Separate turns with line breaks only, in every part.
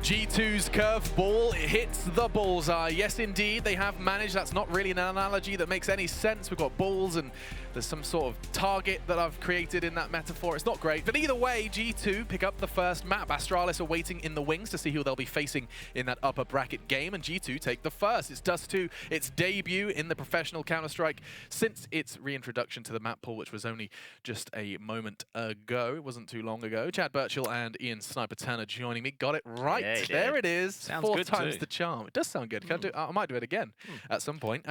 G2's curveball hits the bullseye. Yes, indeed, they have managed. That's not really an analogy that makes any sense. We've got balls and there's some sort of target that I've created in that metaphor. It's not great, but either way, G2 pick up the first map. Astralis are waiting in the wings to see who they'll be facing in that upper bracket game, and G2 take the first. It's Dust2, its debut in the professional Counter-Strike since its reintroduction to the map pool, which was only just a moment ago. It wasn't too long ago. Chad Birchall and Ian Sniper Turner joining me. Got it right.
Yeah,
there it is.
Sounds
Fourth
good
time's
too.
the charm. It does sound good. Can I do? I might do it again at some point.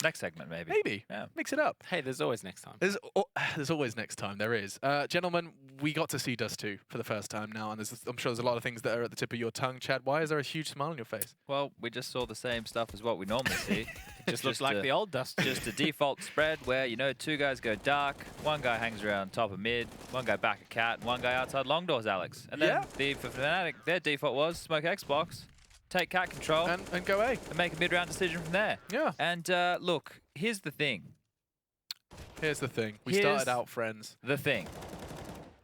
Next segment, maybe.
Maybe.
Yeah.
Mix it up.
Hey, there's always next time.
There's always next time. There is. Gentlemen, we got to see Dust2 for the first time now, and I'm sure there's a lot of things that are at the tip of your tongue. Chad, why is there a huge smile on your face?
Well, we just saw the same stuff as what we normally see.
It just looks like the old Dust.
Just a default spread where, you know, two guys go dark, one guy hangs around top of mid, one guy back a cat, and one guy outside long doors, Alex. And then for Fnatic, their default was smoke Xbox, take cat control,
and go A.
and make a mid-round decision from there.
Yeah.
And look, here's the thing.
Here's the thing. We
Here's
started out friends.
The thing.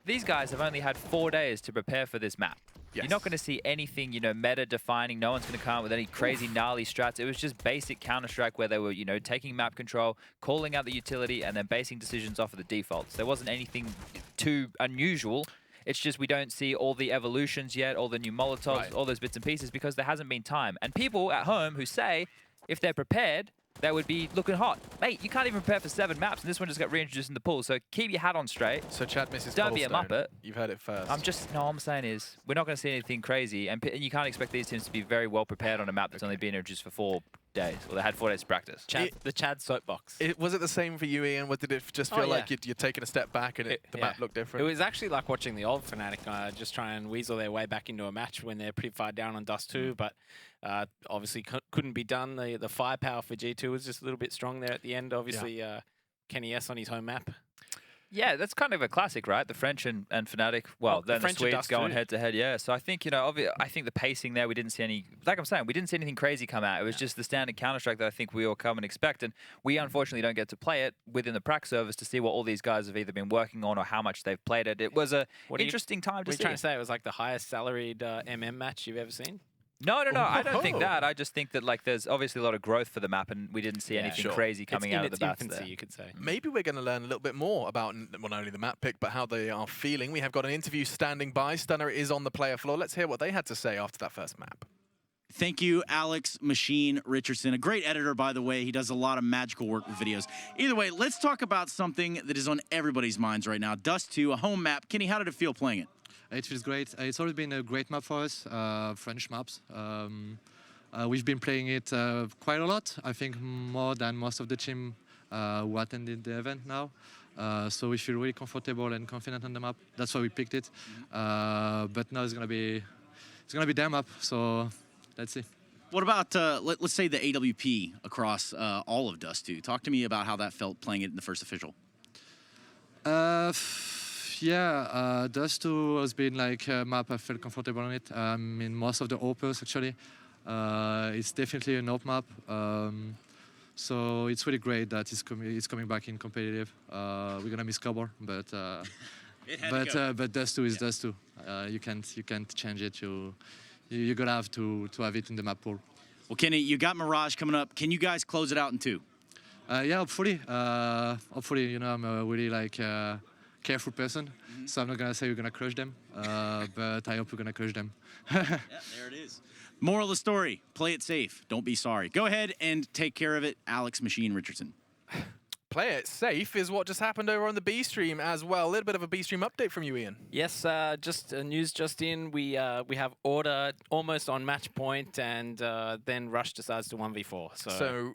These guys have only had 4 days to prepare for this map.
Yes.
You're not going to see anything, you know, meta-defining. No one's going to come up with any crazy gnarly strats. It was just basic Counter-Strike where they were, you know, taking map control, calling out the utility, and then basing decisions off of the defaults. There wasn't anything too unusual. It's just we don't see all the evolutions yet, all the new Molotovs, all those bits and pieces, because there hasn't been time. And people at home who say, if they're prepared, they would be looking hot. Mate, you can't even prepare for 7 maps, and this one just got reintroduced in the pool. So keep your hat on straight.
So Chad misses
Don't be a
Cobblestone.
muppet.
You've heard it first.
All I'm saying is, we're not going to see anything crazy, and you can't expect these teams to be very well prepared on a map that's only been introduced for 4 days. Well, they had 4 days to practice.
The Chad soapbox.
Was it the same for you, Ian? Did it just feel like you're taking a step back and the map looked different?
It was actually like watching the old Fnatic just try and weasel their way back into a match when they're pretty far down on Dust2, but obviously couldn't be done. The firepower for G2 was just a little bit strong there at the end. Obviously, Kenny S on his home map.
Yeah, that's kind of a classic, right? The French and Fnatic. Well, then the Swedes going head-to-head, yeah. So I think, you know, I think the pacing there, we didn't see any, like I'm saying, we didn't see anything crazy come out. It was just the standard Counter-Strike that I think we all come and expect. And we unfortunately don't get to play it within the prac service to see what all these guys have either been working on or how much they've played it. It was an interesting time to see.
What are you trying to say? It was like the highest salaried MM match you've ever seen?
No, I don't think that. I just think that like there's obviously a lot of growth for the map, and we didn't see anything crazy coming out of the bats there.
You could say.
Maybe we're going to learn a little bit more about not only the map pick, but how they are feeling. We have got an interview standing by. Stunner is on the player floor. Let's hear what they had to say after that first map.
Thank you, Alex Machine Richardson, a great editor, by the way. He does a lot of magical work with videos. Either way, let's talk about something that is on everybody's minds right now. Dust2, a home map. Kenny, how did it feel playing it?
It feels great. It's always been a great map for us, French maps. We've been playing it quite a lot, I think more than most of the team who attended the event now. So we feel really comfortable and confident on the map. That's why we picked it. But now it's gonna be their map, so let's see.
What about, let's say, the AWP across all of Dust2? Talk to me about how that felt playing it in the first official.
Yeah, Dust2 has been like a map I felt comfortable on it. In most of the opens, actually. It's definitely an op map. So it's really great that it's coming back in competitive. We're gonna miss Cobble, but Dust2 is Dust2. You can't change it. You're gonna have to have it in the map pool.
Well, Kenny, you got Mirage coming up. Can you guys close it out in 2?
Yeah, hopefully. Hopefully, you know, I'm a really like careful person, so I'm not gonna say we're gonna crush them, but I hope we're gonna crush them.
Yeah, there it is. Moral of the story, play it safe, don't be sorry. Go ahead and take care of it, Alex Machine Richardson.
Play it safe is what just happened over on the B stream as well. A little bit of a B stream update from you, Ian.
Yes, just news just in. We have Order almost on match point, and then Rush decides to 1v4. So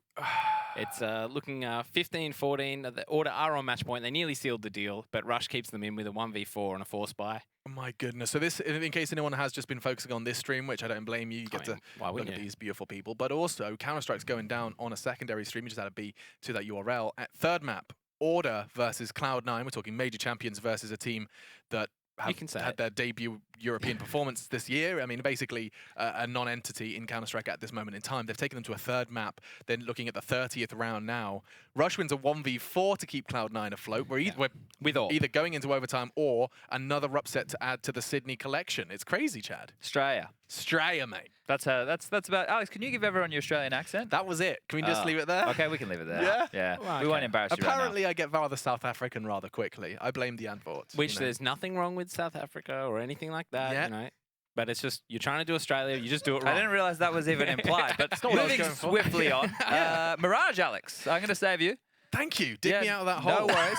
it's looking 15-14. The Order are on match point. They nearly sealed the deal, but Rush keeps them in with a 1v4 on a force buy.
Oh my goodness. So this, in case anyone has just been focusing on this stream, which I don't blame you, you get to look at these beautiful people. But also, Counter-Strike's going down on a secondary stream. You just had to be to that URL. At third map, Order versus Cloud9. We're talking major champions versus a team that have had their debut European performance this year. I mean, basically a non-entity in Counter-Strike at this moment in time. They've taken them to a third map. Then looking at the 30th round now. Rush wins a 1v4 to keep Cloud9 afloat. We're either going into overtime or another upset to add to the Sydney collection. It's crazy, Chad. Australia, mate.
That's about. Alex, can you give everyone your Australian accent?
That was it. Can we just leave it there?
Okay, we can leave it there.
Yeah?
Yeah.
Well, okay.
We won't embarrass you
Apparently,
right
I get rather South African rather quickly. I blame the Antwoord.
Which there's nothing wrong with South Africa or anything like that,
Yeah.
you know. But it's just, you're trying to do Australia, you just do it
now.
wrong.
I didn't realize that was even implied, but
not what I was
moving
going for.
swiftly on. Mirage, Alex, I'm going to save you.
Thank you. Dig me out of that hole.
No worries.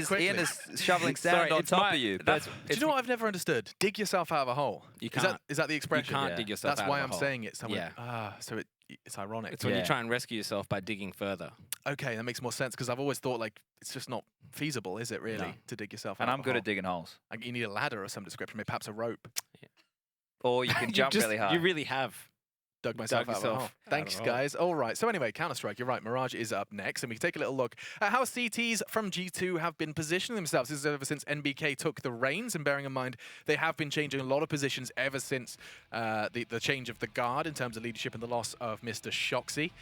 Very
Ian is shoveling sand
Sorry,
on
it's
top
my-
of you.
that's-
But
Do you know what I've never understood? Dig yourself out of a hole.
You
Is
can't.
that the expression?
You can't
Yeah.
dig yourself
That's
out
why
of a
I'm
hole.
saying it. So
Yeah.
so it's ironic.
It's when you
Yeah.
try and rescue yourself by digging further.
Okay, that makes more sense because I've always thought like it's just not feasible, is it really,
No.
to dig yourself
and
out
I'm
of a
good
hole?
at digging holes.
Like, you need a ladder or some description, maybe perhaps a rope.
Or you can jump really high.
You really have.
Dug myself out of a hole.
yourself out of
Thanks,
a hole.
guys. All right. So anyway, Counter-Strike, you're right. Mirage is up next, and we can take a little look at how CTs from G2 have been positioning themselves. This is ever since NBK took the reins, and bearing in mind they have been changing a lot of positions ever since the change of the guard in terms of leadership and the loss of Mr. Shoxy.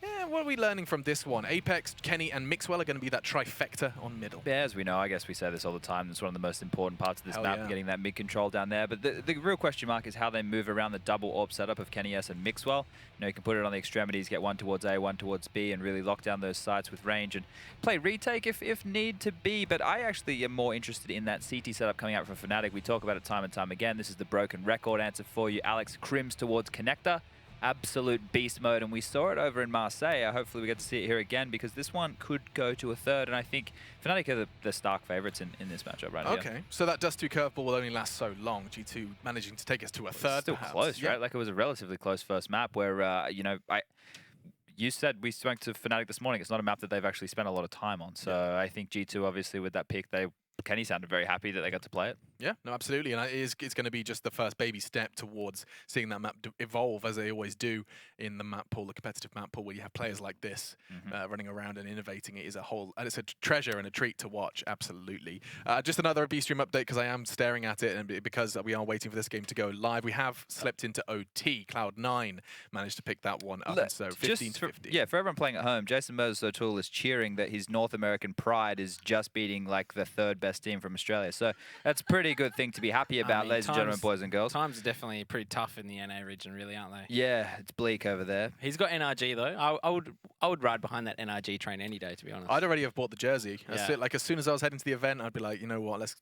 Yeah, what are we learning from this one? Apex, Kenny, and Mixwell are going to be that trifecta on middle.
Yeah, as we know, I guess we say this all the time. It's one of the most important parts of this
Hell
map,
yeah.
getting that mid control down there. But the real question mark is how they move around the double AWP setup of Kenny S and Mixwell. You know, you can put it on the extremities, get one towards A, one towards B, and really lock down those sites with range and play retake if need to be. But I actually am more interested in that CT setup coming out from Fnatic. We talk about it time and time again. This is the broken record answer for you. Alex Crims towards Connector. Absolute beast mode, and we saw it over in Marseille. Hopefully we get to see it here again because this one could go to a third, and I think Fnatic are the stark favourites in this matchup right here.
Okay, so that Dust 2 curveball will only last so long, G2 managing to take us to a third,
Still
perhaps.
close,
Yeah.
right? Like it was a relatively close first map where, you know, you said we spoke to Fnatic this morning. It's not a map that they've actually spent a lot of time on. So I think G2, obviously, with that pick, Kenny sounded very happy that they got to play it.
Yeah, no, absolutely. And it's going to be just the first baby step towards seeing that map evolve, as they always do in the map pool, the competitive map pool, where you have players like this running around and innovating. It is a whole, and it's a treasure and a treat to watch, absolutely. Just another B-Stream update, because I am staring at it, and because we are waiting for this game to go live. We have slipped into OT. Cloud9 managed to pick that one up, and so 15-50.
Yeah, for everyone playing at home, Jason Moses O'Toole is cheering that his North American pride is just beating like the third best team from Australia. So that's a pretty good thing to be happy about,
I mean,
ladies and gentlemen, boys and girls.
Times are definitely pretty tough in the NA region, really, aren't they?
Yeah, it's bleak over there.
He's got NRG though. I would ride behind that NRG train any day, to be honest.
I'd already have bought the jersey.
Yeah.
Like as soon as I was heading to the event, I'd be like, you know what, let's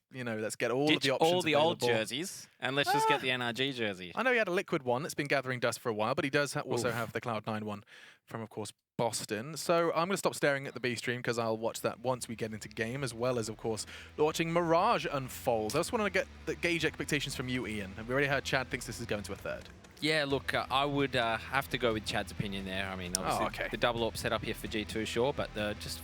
get all
Ditch
of the options
all the old
available.
jerseys and let's just get the NRG jersey.
I know he had a liquid one that's been gathering dust for a while, but he does also have the Cloud9 one from, of course, Boston. So I'm going to stop staring at the B stream because I'll watch that once we get into game, as well as, of course, watching Mirage unfold. I just want to gauge expectations from you, Ian. And we already heard Chad thinks this is going to a third.
Yeah, look, I would have to go with Chad's opinion there. I mean, obviously the double AWP set up here for G2, sure, but just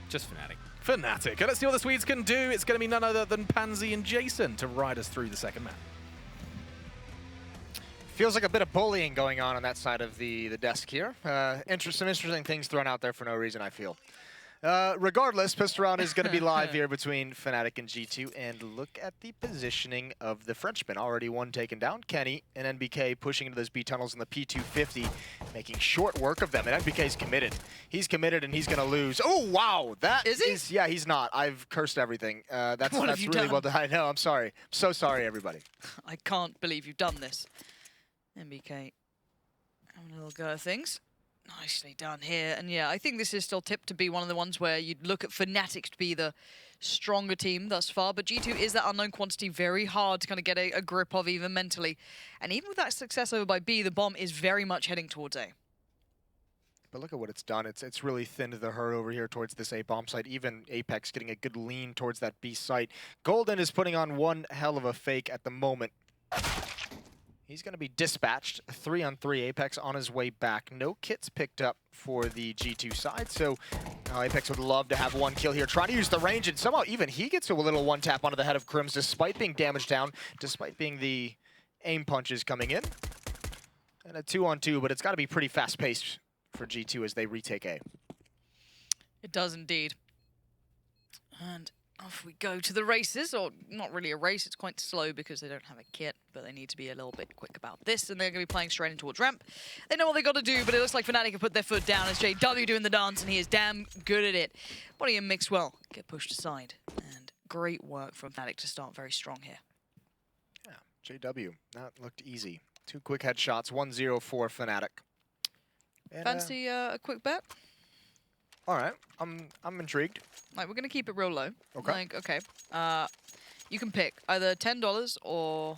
Fnatic.
Fnatic. And let's see what the Swedes can do. It's going to be none other than Pansy and Jason to ride us through the second map.
Feels like a bit of bullying going on that side of the desk here. Some interesting things thrown out there for no reason, I feel. Regardless, Pistol Round is going to be live here between Fnatic and G2, and look at the positioning of the Frenchman. Already one taken down. Kenny and NBK pushing into those B tunnels in the P250, making short work of them, and NBK's committed. He's committed, and he's going to lose. Oh, wow! That is he? Yeah, he's not. I've cursed everything. That's really well done. I know, I'm sorry. I'm so sorry, everybody.
I can't believe you've done this. NBK having a little go at things. Nicely done here. And yeah, I think this is still tipped to be one of the ones where you'd look at Fnatic to be the stronger team thus far. But G2 is that unknown quantity, very hard to kind of get a grip of even mentally. And even with that success over by B, the bomb is very much heading towards A.
But look at what it's done. It's really thinned the herd over here towards this A bomb site. Even Apex getting a good lean towards that B site. Golden is putting on one hell of a fake at the moment. He's going to be dispatched. 3-on-3 Apex on his way back. No kits picked up for the G2 side, so Apex would love to have one kill here. Trying to use the range, and somehow even he gets to a little one-tap onto the head of Crims, despite being damaged down, despite being the aim punches coming in. And a 2-on-2, but it's got to be pretty fast-paced for G2 as they retake A.
It does indeed. And off we go to the races, or not really a race, it's quite slow because they don't have a kit, but they need to be a little bit quick about this, and they're going to be playing straight in towards ramp. They know what they got to do, but it looks like Fnatic have put their foot down as JW doing the dance, and he is damn good at it. Bonnie and Mixwell get pushed aside, and great work from Fnatic to start very strong here.
Yeah, JW, that looked easy. 2 quick headshots, 1-0 for Fnatic. And,
Fancy a quick bet?
all right, I'm intrigued.
Like, we're going to keep it real low.
Okay.
Like, okay. You can pick either $10 or...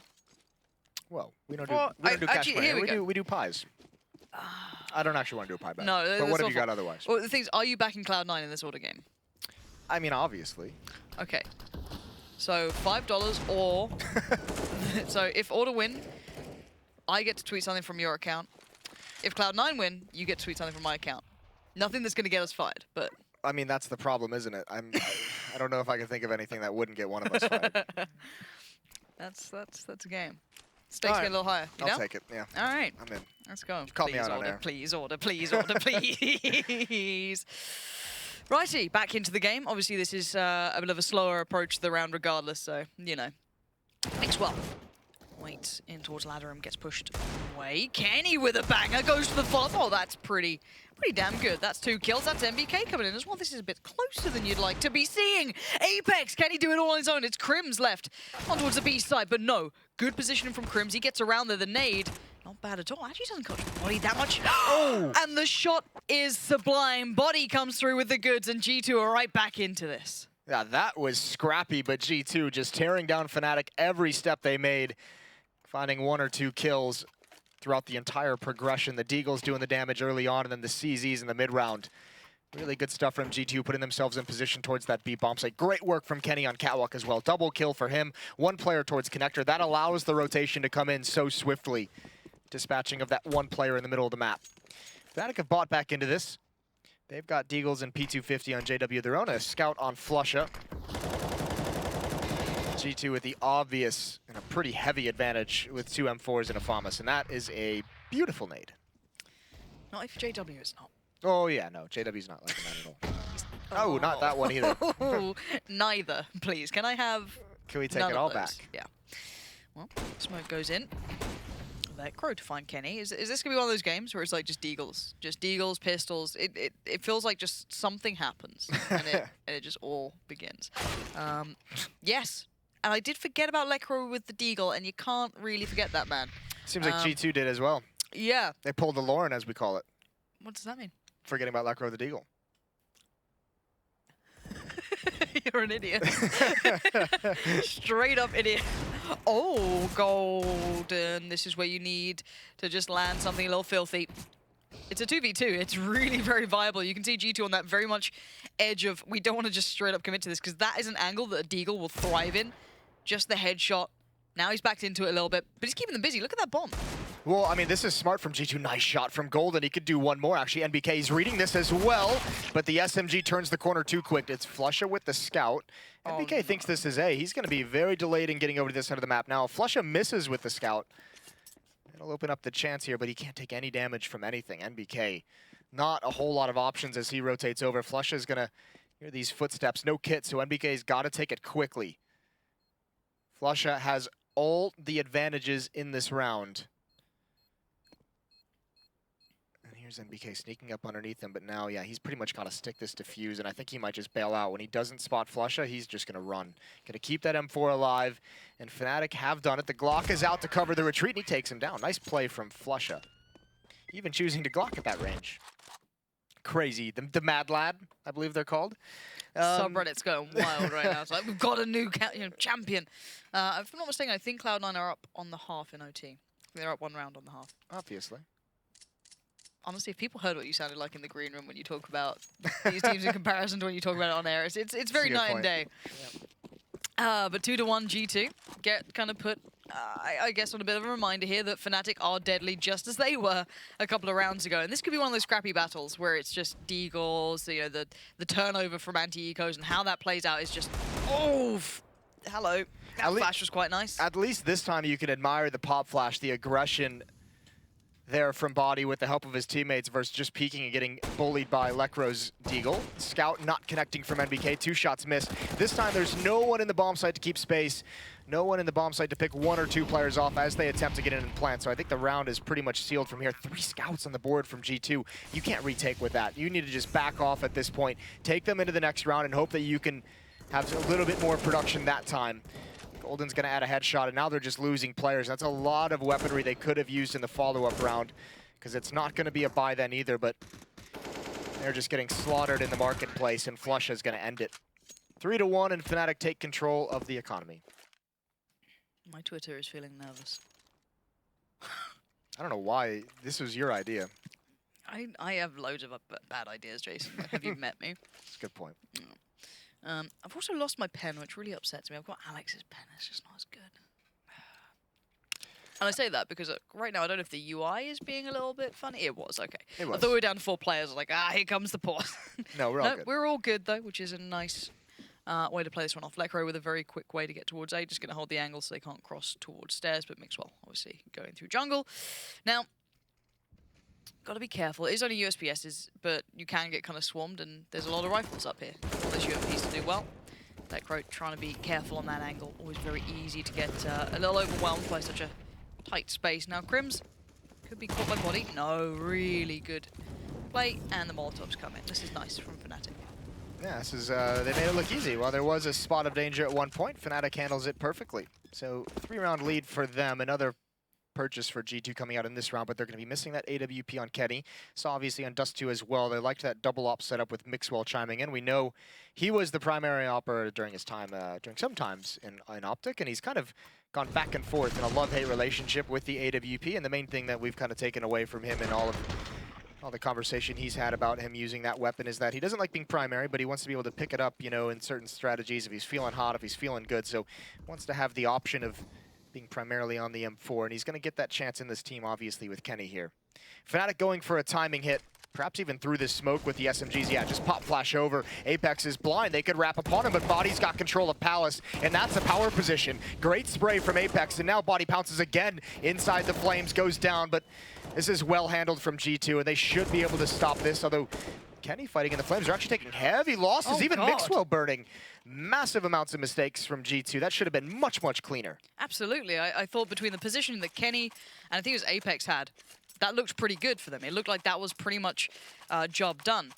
Well, we don't
Well,
do cash
actually,
money.
here we go.
We do pies. I don't actually want to do a pie bet.
No,
but
that's
what have you
awful.
got otherwise?
Well, the thing is, are you backing Cloud9 in this order game?
I mean, obviously.
Okay. So, $5 or... So, if order win, I get to tweet something from your account. If Cloud9 win, you get to tweet something from my account. Nothing that's going to get us fired, but...
I mean, that's the problem, isn't it? I don't know if I can think of anything that wouldn't get one of us fired.
That's a game. Stakes
All right.
get a little higher. You
I'll
down?
take it, yeah.
All right.
I'm in.
Let's go.
Call me
Please
out on
order,
air.
please order, please order, please. Righty, back into the game. Obviously, this is a bit of a slower approach to the round regardless, so, you know. Mixwell. Wait in towards Ladderum, gets pushed away. Kenny with a banger, goes for the follow-up. Oh, that's pretty damn good. That's 2 kills. That's MBK coming in as well. This is a bit closer than you'd like to be seeing. Apex, can he do it all on his own? It's Crims left on towards the B side, but no. Good positioning from Crims. He gets around there. The nade, not bad at all. Actually doesn't cost Body that much. Oh! And the shot is sublime. Body comes through with the goods, and G2 are right back into this.
Yeah, that was scrappy, but G2 just tearing down Fnatic every step they made, finding 1 or 2 kills throughout the entire progression. The Deagles doing the damage early on, and then the CZs in the mid-round. Really good stuff from G2, putting themselves in position towards that B bomb site. Great work from Kenny on Catwalk as well. Double kill for him. 1 player towards Connector. That allows the rotation to come in so swiftly, dispatching of that 1 player in the middle of the map. Fnatic have bought back into this. They've got Deagles and P250 on JW. They're on a scout on Flusha. G2 with the obvious and a pretty heavy advantage with 2 M4s and a FAMAS, and that is a beautiful nade.
Not if JW is not.
Oh yeah, no, JW's not like that at all. Oh, not that one either.
Neither, please. Can I have...
Can we take
none
it
of
all
those?
back?
Yeah. Well, smoke goes in. Let Crow to find Kenny. Is this going to be one of those games where it's like just Deagles? Just Deagles, pistols. It feels like just something happens, and it just all begins. Yes. And I did forget about Lecro with the Deagle, and you can't really forget that, man.
Seems like G2 did as well.
Yeah.
They pulled the Lauren, as we call it.
What does that mean?
Forgetting about Lecro the Deagle.
You're an idiot. Straight up idiot. Oh, Golden. This is where you need to just land something a little filthy. It's a 2v2. It's really very viable. You can see G2 on that very much edge of, we don't want to just straight up commit to this, because that is an angle that a Deagle will thrive in. Just the headshot. Now he's backed into it a little bit, but he's keeping them busy. Look at that bomb.
Well, I mean, this is smart from G2. Nice shot from Golden. He could do 1 more, actually. NBK is reading this as well, but the SMG turns the corner too quick. It's Flusha with the scout. NBK thinks this is A. He's going to be very delayed in getting over to this side of the map now. Flusha misses with the scout. It'll open up the chance here, but he can't take any damage from anything. NBK, not a whole lot of options as he rotates over. Flusha's going to hear these footsteps. No kit, so NBK's got to take it quickly. Flusha has all the advantages in this round. And here's NBK sneaking up underneath him, but now, yeah, he's pretty much got to stick this defuse, and I think he might just bail out. When he doesn't spot Flusha, he's just going to run. Going to keep that M4 alive, and Fnatic have done it. The Glock is out to cover the retreat, and he takes him down. Nice play from Flusha. Even choosing to Glock at that range. Crazy. The Mad Lad, I believe they're called.
Subreddit's going wild right now. It's like, we've got a new champion. If I'm not mistaken, I think Cloud9 are up on the half in OT. They're up 1 round on the half.
Obviously.
Honestly, if people heard what you sounded like in the green room when you talk about these teams in comparison to when you talk about it on air, it's very night and day. Yep. But 2-1 G2 get kind of put, I guess, on a bit of a reminder here that Fnatic are deadly just as they were a couple of rounds ago. And this could be one of those scrappy battles where it's just Deagles, you know, the turnover from anti-ecos, and how that plays out is just, hello. That flash was quite nice.
At least this time you can admire the pop flash, the aggression there from Body with the help of his teammates versus just peeking and getting bullied by Lekro's Deagle. Scout not connecting from NBK, 2 shots missed. This time there's no one in the bomb site to keep space, no one in the bomb site to pick 1 or 2 players off as they attempt to get in and plant. So I think the round is pretty much sealed from here. 3 scouts on the board from G2. You can't retake with that. You need to just back off at this point, take them into the next round and hope that you can have a little bit more production that time. Golden's going to add a headshot, and now they're just losing players. That's a lot of weaponry they could have used in the follow-up round, because it's not going to be a buy then either, but they're just getting slaughtered in the marketplace, and Flush is going to end it. 3-1, and Fnatic take control of the economy.
My Twitter is feeling nervous.
I don't know why. This was your idea.
I have loads of bad ideas, Jason. Have you met me?
That's a good point.
No. I've also lost my pen, which really upsets me. I've got Alex's pen. It's just not as good. And I say that because right now I don't know if the UI is being a little bit funny. It was, okay.
It was.
I thought we were down to 4 players. I was like, here comes the pause.
No, we're all good.
We're all good, though, which is a nice way to play this one off. Lekro with a very quick way to get towards A. Just going to hold the angle so they can't cross towards stairs, but Mixwell, obviously, going through jungle. Now, got to be careful. It is only USPSs, but you can get kind of swarmed, and there's a lot of rifles up here. All those UMPs to do well. Lekro trying to be careful on that angle. Always very easy to get a little overwhelmed by such a tight space. Now, Crims could be caught by Body. No, really good play, and the Molotovs come in. This is nice from Fnatic.
Yeah, this is, they made it look easy. While there was a spot of danger at one point, Fnatic handles it perfectly. So 3-round lead for them. Another purchase for G2 coming out in this round, but they're going to be missing that AWP on Kenny. So obviously on Dust 2 as well. They liked that double op setup with Mixwell chiming in. We know he was the primary operator during his time, during some times in Optic, and he's kind of gone back and forth in a love-hate relationship with the AWP. And the main thing that we've kind of taken away from him and all the conversation he's had about him using that weapon is that he doesn't like being primary, but he wants to be able to pick it up, you know, in certain strategies if he's feeling hot, if he's feeling good. So wants to have the option of being primarily on the M4, and he's going to get that chance in this team, obviously, with Kenny here. Fnatic going for a timing hit, perhaps even through this smoke with the SMGs. Yeah, just pop flash over. Apex is blind. They could wrap upon him, but Body's got control of Palace, and that's a power position. Great spray from Apex, and now Body pounces again inside the flames, goes down, but this is well handled from G2, and they should be able to stop this, although Kenny fighting in the flames. They're actually taking heavy losses, even Mixwell burning. Massive amounts of mistakes from G2. That should have been much, much cleaner.
Absolutely. I thought between the position that Kenny and I think it was Apex had, that looked pretty good for them. It looked like that was pretty much job done.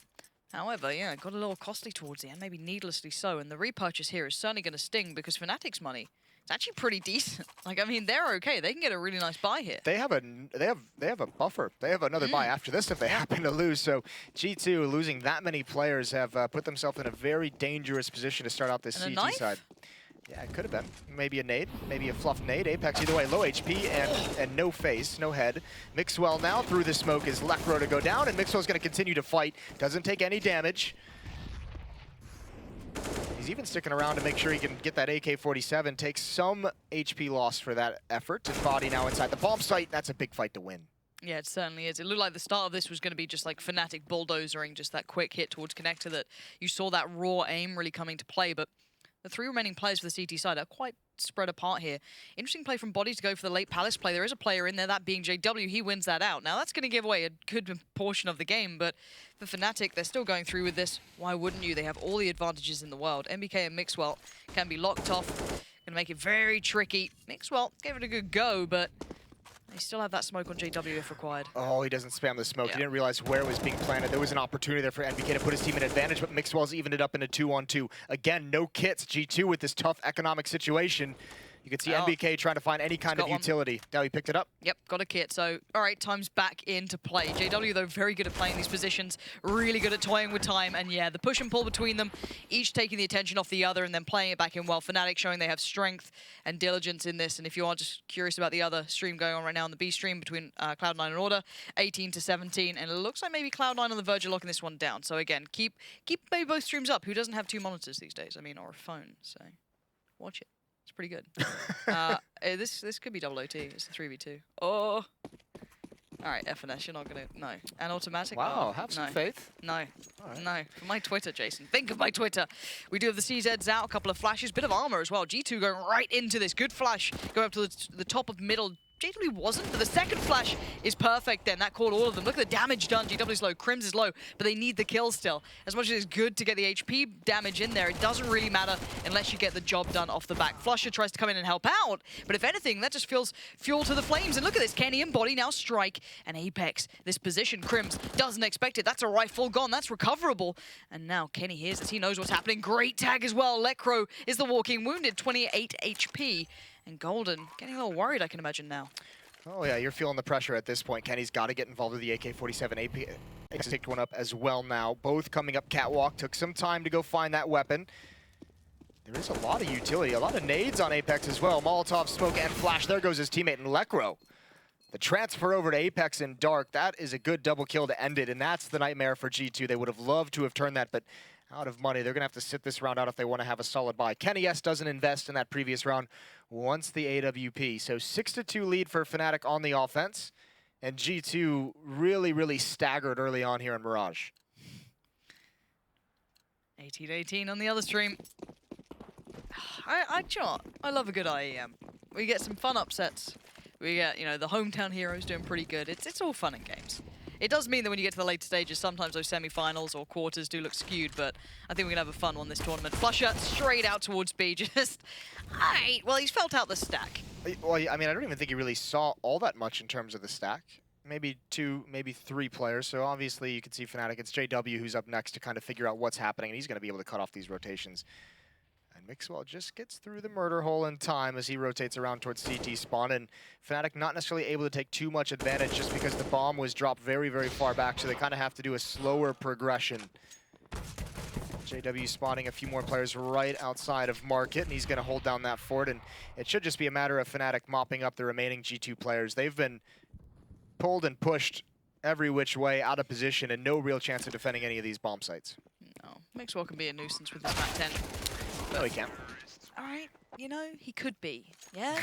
However, yeah, it got a little costly towards the end, maybe needlessly so. And the repurchase here is certainly going to sting because Fnatic's money, it's actually pretty decent. Like, I mean, they're okay. They can get a really nice buy here.
They have a buffer. They have another buy after this if they happen to lose. So G2 losing that many players have put themselves in a very dangerous position to start out this CT side. Yeah, it could have been. Maybe a nade, maybe a fluff nade. Apex either way, low HP and no face, no head. Mixwell now through the smoke is Lekro to go down, and Mixwell's going to continue to fight. Doesn't take any damage. He's even sticking around to make sure he can get that AK-47. Takes some HP loss for that effort. And Body now inside the bomb site. That's a big fight to win.
Yeah, it certainly is. It looked like the start of this was going to be just like Fnatic bulldozering, just that quick hit towards connector that you saw that raw aim really coming to play. But the 3 remaining players for the CT side are quite spread apart here. Interesting play from Body to go for the late Palace play. There is a player in there, that being JW. He wins that out. Now, that's going to give away a good portion of the game, but for Fnatic, they're still going through with this. Why wouldn't you? They have all the advantages in the world. MBK and Mixwell can be locked off. Going to make it very tricky. Mixwell gave it a good go, but they still have that smoke on JW if required.
Oh, he doesn't spam the smoke. He didn't realize where it was being planted. There was an opportunity there for NBK to put his team in advantage, but Mixwell's evened it up into 2-on-2. Again, no kits. G2 with this tough economic situation. You can see NBK trying to find any kind of utility. Now he picked it up.
Yep, got a kit. So, all right, time's back into play. JW, though, very good at playing these positions, really good at toying with time. And yeah, the push and pull between them, each taking the attention off the other and then playing it back in well. Fnatic showing they have strength and diligence in this. And if you are just curious about the other stream going on right now on the B stream between Cloud9 and Order, 18-17. And it looks like maybe Cloud9 on the verge of locking this one down. So again, keep maybe both streams up. Who doesn't have 2 monitors these days? I mean, or a phone. So watch it. It's pretty good. This could be double OT. It's a 3v2. Oh. All right, FNS, you're not going to... No. And automatic?
Wow,
oh,
have some faith.
No. No. For my Twitter, Jason. Think of my Twitter. We do have the CZs out, a couple of flashes, bit of armor as well. G2 going right into this. Good flash. Going up to the top of middle. JW wasn't, but the second flash is perfect then. That caught all of them. Look at the damage done. GW's low, Crims is low, but they need the kill still. As much as it's good to get the HP damage in there, it doesn't really matter unless you get the job done off the back. Flusher tries to come in and help out, but if anything, that just feels fuel to the flames. And look at this, Kenny and Body now strike, and Apex, this position, Crims doesn't expect it. That's a rifle gone, that's recoverable. And now Kenny hears it, he knows what's happening. Great tag as well. Lecro is the walking wounded, 28 HP. And Golden getting a little worried, I can imagine now.
Oh yeah, you're feeling the pressure at this point. Kenny's got to get involved with the AK-47. Apex picked one up as well now. Both coming up catwalk. Took some time to go find that weapon. There is a lot of utility, a lot of nades on Apex as well. Molotov, smoke, and flash. There goes his teammate in Lecro. The transfer over to Apex in Dark, that is a good double kill to end it, and that's the nightmare for G2. They would have loved to have turned that, but out of money. They're going to have to sit this round out if they want to have a solid buy. Kenny S doesn't invest in that previous round once the AWP. So 6-2 lead for Fnatic on the offense. And G2 really staggered early on here in Mirage.
18-18 on the other stream. I love a good IEM. We get some fun upsets. We get, you know, the hometown heroes doing pretty good. It's all fun and games. It does mean that when you get to the later stages, sometimes those semi-finals or quarters do look skewed, but I think we're going to have a fun one this tournament. Flusher straight out towards B, just... Alright, well, he's felt out the stack.
Well, I mean, I don't even think he really saw all that much in terms of the stack. Maybe 2, maybe 3 players, so obviously you can see Fnatic. It's JW who's up next to kind of figure out what's happening, and he's going to be able to cut off these rotations. And Mixwell just gets through the murder hole in time as he rotates around towards CT spawn, and Fnatic not necessarily able to take too much advantage just because the bomb was dropped very far back, so they kind of have to do a slower progression. JW spawning a few more players right outside of Market, and he's going to hold down that fort, and it should just be a matter of Fnatic mopping up the remaining G2 players. They've been pulled and pushed every which way out of position, and no real chance of defending any of these bomb sites.
No, Mixwell can be a nuisance with this map 10.
No, he can't.
All right, you know, he could be, yeah?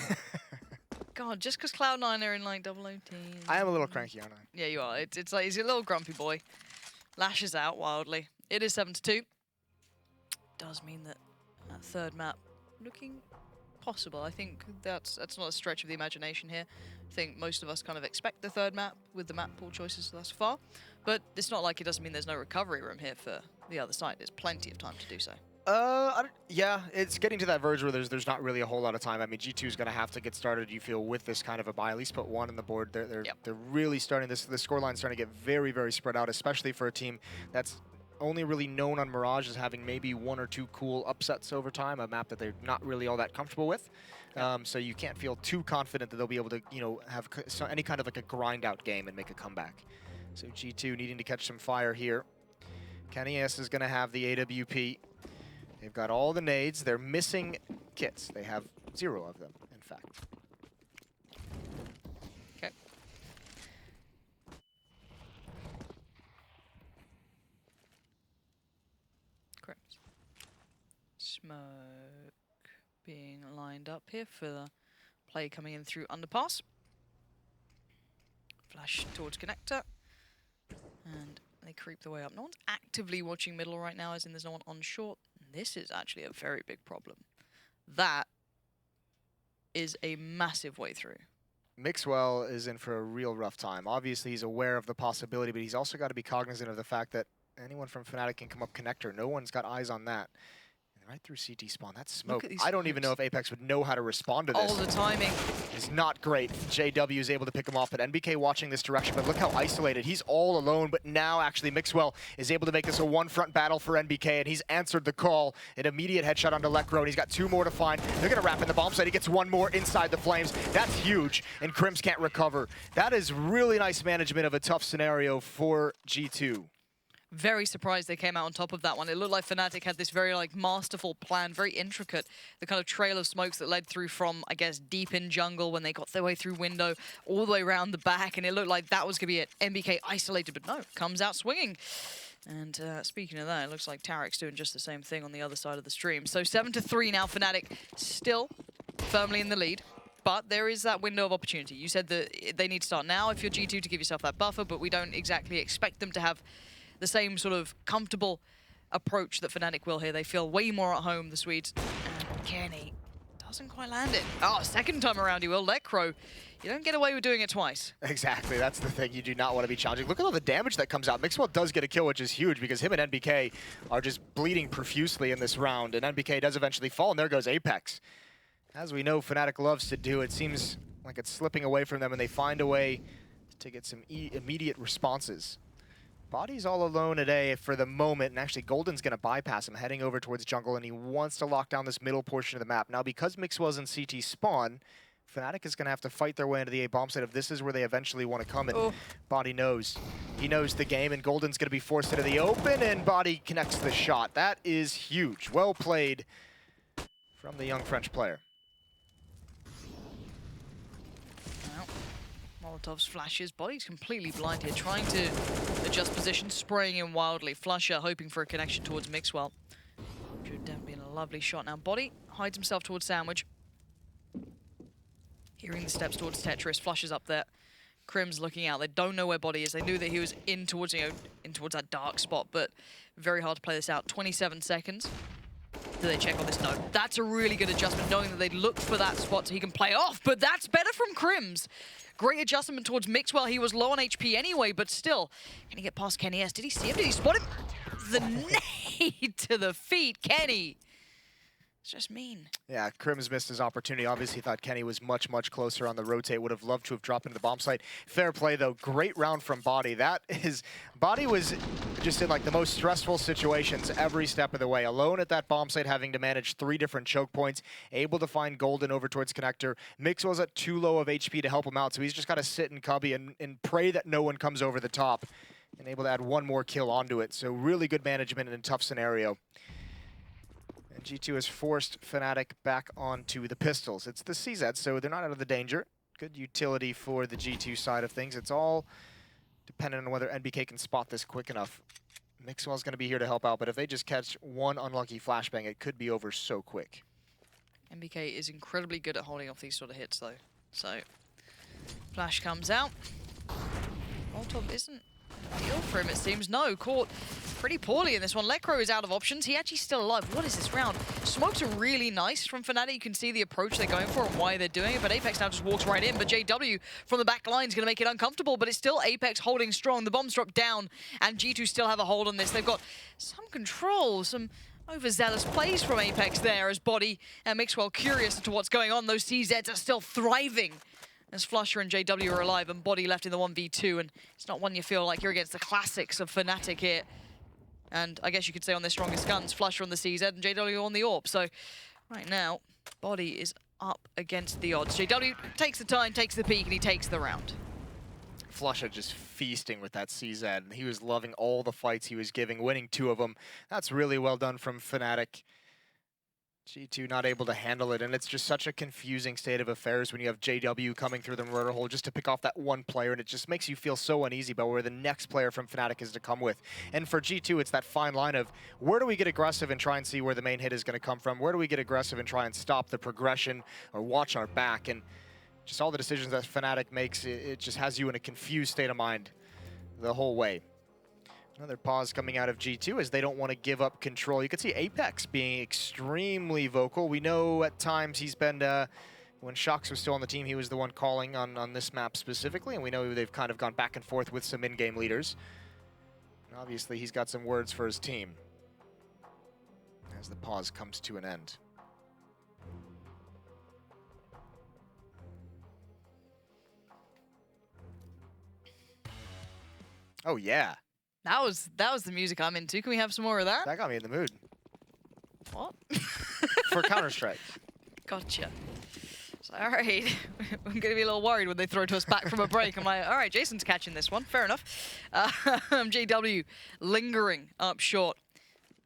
God, just because Cloud9 are in, like, double OT.
I am a little cranky, aren't I?
Yeah, you are. It's like, he's a little grumpy boy. Lashes out wildly. It is 7-2. Does mean that that third map looking possible. I think that's not a stretch of the imagination here. I think most of us kind of expect the third map with the map pool choices thus far, but it's not like it doesn't mean there's no recovery room here for the other side. There's plenty of time to do so.
Yeah, it's getting to that verge where there's not really a whole lot of time. I mean, G2 is going to have to get started, you feel, with this kind of a buy. At least put 1 on the board. They're really starting this. The scoreline's starting to get very spread out, especially for a team that's only really known on Mirage as having maybe 1 or 2 cool upsets over time, a map that they're not really all that comfortable with. So you can't feel too confident that they'll be able to, you know, have any kind of like a grind out game and make a comeback. So G2 needing to catch some fire here. Kenny S is going to have the AWP. They've got all the nades. They're missing kits. They have 0 of them, in fact.
Okay. Correct. Smoke being lined up here for the play coming in through underpass. Flash towards connector. And they creep the way up. No one's actively watching middle right now, as in there's no one on short. This is actually a very big problem. That is a massive way through.
Mixwell is in for a real rough time. Obviously, he's aware of the possibility, but he's also got to be cognizant of the fact that anyone from Fnatic can come up connector. No one's got eyes on that. Right through CT spawn. That's smoke. I don't even know if Apex would know how to respond to this.
Oh, the timing
is not great. JW is able to pick him off, but NBK watching this direction, but look how isolated. He's all alone, but now actually Mixwell is able to make this a one-front battle for NBK, and he's answered the call. An immediate headshot onto Lecro, and he's got 2 more to find. They're going to wrap in the bomb site. He gets 1 more inside the flames. That's huge, and Crims can't recover. That is really nice management of a tough scenario for G2.
Very surprised they came out on top of that one. It looked like Fnatic had this very masterful plan, very intricate. The kind of trail of smokes that led through from, I guess, deep in jungle when they got their way through window, all the way around the back, and it looked like that was going to be it. NBK isolated, but no, comes out swinging. And speaking of that, it looks like Tarek's doing just the same thing on the other side of the stream. So 7-3 now, Fnatic still firmly in the lead. But there is that window of opportunity. You said that they need to start now if you're G2 to give yourself that buffer, but we don't exactly expect them to have the same sort of comfortable approach that Fnatic will here. They feel way more at home, the Swedes. And Kenny doesn't quite land it. Oh, second time around he will. Lecro, You don't get away with doing it twice.
Exactly, that's the thing. You do not want to be challenging. Look at all the damage that comes out. Mixwell does get a kill, which is huge because him and NBK are just bleeding profusely in this round, and NBK does eventually fall, and there goes Apex. As we know Fnatic loves to do, it seems like it's slipping away from them, and they find a way to get some immediate responses. Body's all alone today for the moment, and actually Golden's going to bypass him, heading over towards jungle, and he wants to lock down this middle portion of the map. Now, because Mixwell's in CT spawn, Fnatic is going to have to fight their way into the A bomb site if this is where they eventually want to come, and Body knows. He knows the game, and Golden's going to be forced into the open, and Body connects the shot. That is huge. Well played from the young French player.
Molotov's flashes. Body's completely blind here, trying to adjust position, spraying in wildly. Flusher hoping for a connection towards Mixwell. Which would have been a lovely shot. Now Body hides himself towards Sandwich. Hearing the steps towards Tetris. Flushes up there. Crim's looking out. They don't know where Body is. They knew that he was in towards, in towards that dark spot, but very hard to play this out. 27 seconds. Do they check on this? No. That's a really good adjustment, knowing that they looked for that spot so he can play off, but that's better from Crims. Great adjustment towards Mixwell. He was low on HP anyway, but still. Can he get past Kenny S? Did he see him? Did he spot him? The nade to the feet, Kenny. It's just mean. Yeah,
Crims missed his opportunity. Obviously thought Kenny was much, much closer on the rotate. Would have loved to have dropped into the bomb site. Fair play, though. Great round from Body. Body was just in like the most stressful situations every step of the way. Alone at that bomb site, having to manage 3 different choke points. Able to find Golden over towards Connector. Mixwell's at too low of HP to help him out, so he's just got to sit in cubby and pray that no one comes over the top. And able to add 1 more kill onto it. So really good management in a tough scenario. And G2 has forced Fnatic back onto the pistols. It's the CZ, so they're not out of the danger. Good utility for the G2 side of things. It's all dependent on whether NBK can spot this quick enough. Mixwell's going to be here to help out, but if they just catch 1 unlucky flashbang, it could be over so quick.
NBK is incredibly good at holding off these sort of hits, though. So, flash comes out. Molotov isn't deal for him, it seems. No, caught pretty poorly in this one. Lekro is out of options. He actually still alive. What is this round? Smokes are really nice from Fnatic. You can see the approach they're going for and why they're doing it, but Apex now just walks right in. But JW from the back line is going to make it uncomfortable, but it's still Apex holding strong. The bombs drop down, and G2 still have a hold on this. They've got some control, some overzealous plays from Apex there as Body and Mixwell curious as to what's going on. Those CZs are still thriving as Flusher and JW are alive and Body left in the 1v2, and it's not one you feel like you're against the classics of Fnatic here. And I guess you could say on their strongest guns, Flusher on the CZ and JW on the AWP. So right now, Body is up against the odds. JW takes the time, takes the peek, and he takes the round.
Flusher just feasting with that CZ. He was loving all the fights he was giving, winning 2 of them. That's really well done from Fnatic. G2 not able to handle it, and it's just such a confusing state of affairs when you have JW coming through the rotor hole just to pick off that 1 player, and it just makes you feel so uneasy about where the next player from Fnatic is to come with. And for G2, it's that fine line of where do we get aggressive and try and see where the main hit is going to come from? Where do we get aggressive and try and stop the progression or watch our back? And just all the decisions that Fnatic makes, it just has you in a confused state of mind the whole way. Another pause coming out of G2 as they don't want to give up control. You can see Apex being extremely vocal. We know at times he's been, when Shox was still on the team, he was the one calling on this map specifically, and we know they've kind of gone back and forth with some in-game leaders. And obviously, he's got some words for his team as the pause comes to an end. Oh, yeah.
That was the music I'm into. Can we have some more of that?
That got me in the mood.
What?
For Counter-Strike.
Gotcha. So, all right. I'm going to be a little worried when they throw to us back from a break. I'm like, all right, Jason's catching this one. Fair enough. JW lingering up short.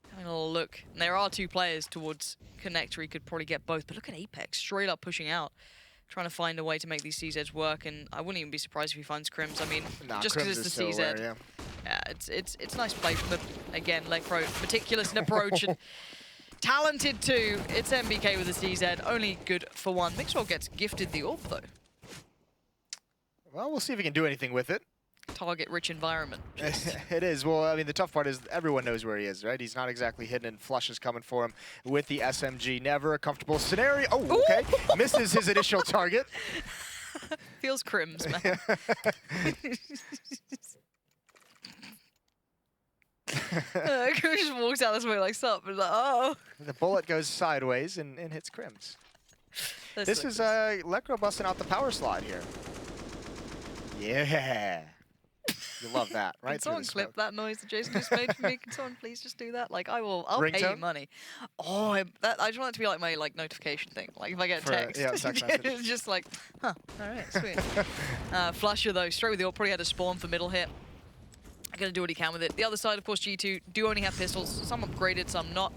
Having a little look. And there are 2 players towards Connector. He could probably get both. But look at Apex, straight up pushing out. Trying to find a way to make these CZs work, and I wouldn't even be surprised if he finds Crims. I mean, just because it's the CZ. Rare, yeah, it's nice play from the, again, Lekro, meticulous in approach and talented too. It's NBK with the CZ, only good for 1. Mixwell gets gifted the AWP though.
Well, we'll see if he can do anything with it.
Target-rich environment.
It is. Well, I mean, the tough part is everyone knows where he is, right? He's not exactly hidden, and Flush is coming for him with the SMG. Never a comfortable scenario. Oh, okay. Misses his initial target.
Feels crims, man. Crim just walks out this way like, sup, and like, oh.
The bullet goes sideways and hits Crims. This is Lekro busting out the power slide here. Yeah. You love that, right?
Can someone clip that noise that Jason just made for me? Can someone please just do that? Like, I'll pay you money. Oh, I just want it to be like my notification thing. Like if I get a text,
yeah, text message.
it's just like, huh, all right, sweet. Flusher though, straight with the ult, probably had a spawn for middle hit. Gonna do what he can with it. The other side, of course, G2 do only have pistols. Some upgraded, some not.